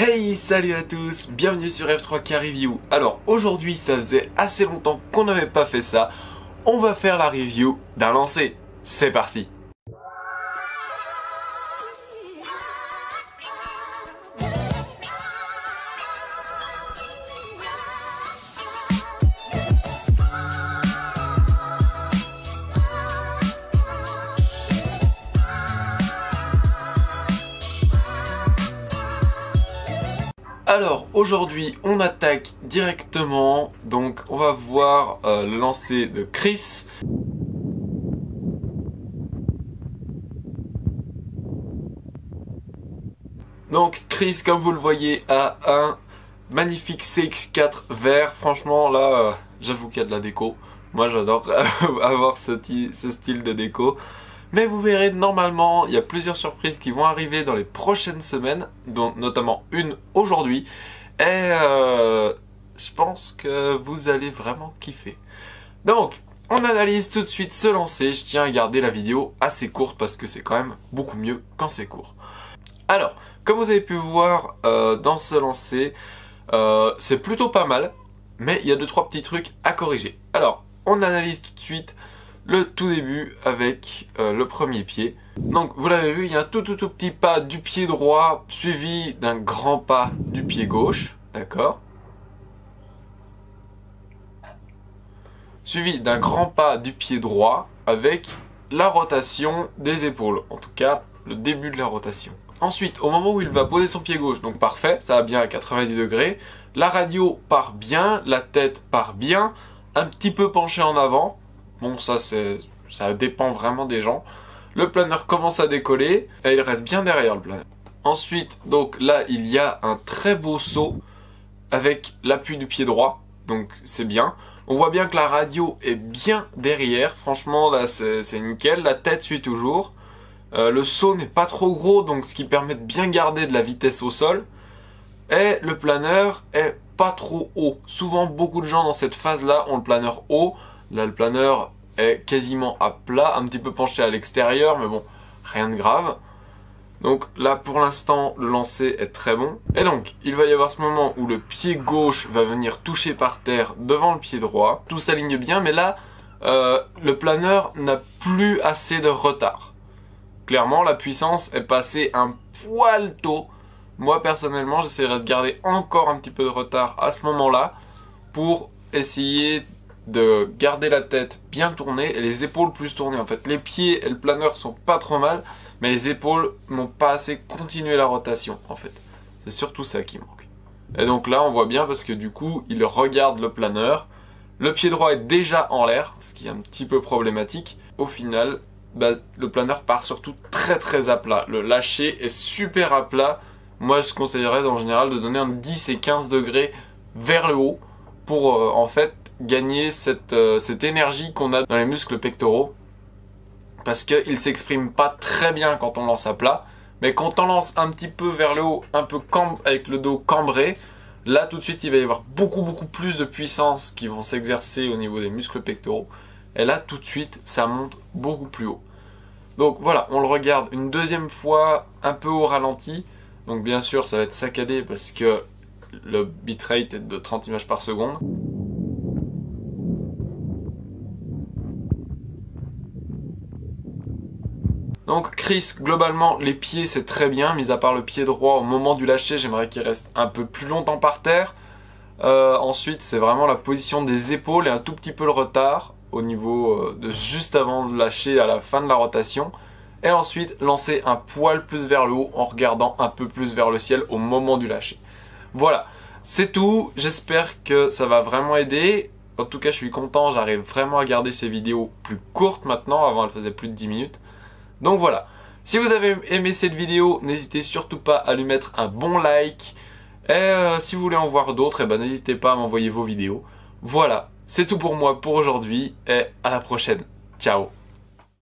Hey, salut à tous, bienvenue sur F3K Review. Alors aujourd'hui, ça faisait assez longtemps qu'on n'avait pas fait ça. On va faire la review d'un lancer. C'est parti. Alors aujourd'hui on attaque directement, donc on va voir le lancer de Chris. Donc Chris, comme vous le voyez, a un magnifique CX4 vert. Franchement là j'avoue qu'il y a de la déco. Moi j'adore avoir ce style de déco. Mais vous verrez, normalement, il y a plusieurs surprises qui vont arriver dans les prochaines semaines, dont notamment une aujourd'hui. Et je pense que vous allez vraiment kiffer. Donc, on analyse tout de suite ce lancer. Je tiens à garder la vidéo assez courte parce que c'est quand même beaucoup mieux quand c'est court. Alors, comme vous avez pu voir dans ce lancer, c'est plutôt pas mal. Mais il y a 2-3 petits trucs à corriger. Alors, on analyse tout de suite le tout début avec le premier pied. Donc vous l'avez vu, il y a un tout petit pas du pied droit suivi d'un grand pas du pied gauche, d'accord, suivi d'un grand pas du pied droit avec la rotation des épaules, en tout cas le début de la rotation. Ensuite, au moment où il va poser son pied gauche, donc parfait, ça va bien à 90 degrés, la radio part bien, la tête part bien, un petit peu penché en avant. Bon, ça dépend vraiment des gens. Le planeur commence à décoller et il reste bien derrière le planeur. Ensuite, donc là, il y a un très beau saut avec l'appui du pied droit. Donc c'est bien. On voit bien que la radio est bien derrière. Franchement, là, c'est nickel. La tête suit toujours. Le saut n'est pas trop gros, donc ce qui permet de bien garder de la vitesse au sol. Et le planeur est pas trop haut. Souvent, beaucoup de gens dans cette phase-là ont le planeur haut. Là, le planeur est quasiment à plat, un petit peu penché à l'extérieur, mais bon, rien de grave. Donc là, pour l'instant, le lancer est très bon. Et donc, il va y avoir ce moment où le pied gauche va venir toucher par terre devant le pied droit. Tout s'aligne bien, mais là, le planeur n'a plus assez de retard. Clairement, la puissance est passée un poil tôt. Moi, personnellement, j'essaierai de garder encore un petit peu de retard à ce moment-là pour essayer de garder la tête bien tournée et les épaules plus tournées. En fait, les pieds et le planeur sont pas trop mal, mais les épaules n'ont pas assez continué la rotation, en fait. C'est surtout ça qui manque. Et donc là, on voit bien parce que du coup, il regarde le planeur. Le pied droit est déjà en l'air, ce qui est un petit peu problématique. Au final, le planeur part surtout très à plat. Le lâcher est super à plat. Moi, je conseillerais en général de donner un 10 et 15 degrés vers le haut pour en fait gagner cette énergie qu'on a dans les muscles pectoraux, parce qu'ils ne s'expriment pas très bien quand on lance à plat, mais quand on lance un petit peu vers le haut, un peu avec le dos cambré, là tout de suite il va y avoir beaucoup plus de puissance qui vont s'exercer au niveau des muscles pectoraux, et là tout de suite ça monte beaucoup plus haut. Donc voilà, on le regarde une deuxième fois un peu au ralenti, donc bien sûr ça va être saccadé parce que le bitrate est de 30 images par seconde. Donc Chris, globalement, les pieds c'est très bien, mis à part le pied droit au moment du lâcher, j'aimerais qu'il reste un peu plus longtemps par terre. Ensuite, c'est vraiment la position des épaules et un tout petit peu le retard au niveau de juste avant de lâcher à la fin de la rotation. Et ensuite, lancer un poil plus vers le haut en regardant un peu plus vers le ciel au moment du lâcher. Voilà, c'est tout. J'espère que ça va vraiment aider. En tout cas, je suis content, j'arrive vraiment à garder ces vidéos plus courtes maintenant. Avant, elles faisaient plus de 10 minutes. Donc voilà, si vous avez aimé cette vidéo, n'hésitez surtout pas à lui mettre un bon like. Et si vous voulez en voir d'autres, n'hésitez pas à m'envoyer vos vidéos. Voilà, c'est tout pour moi pour aujourd'hui et à la prochaine. Ciao.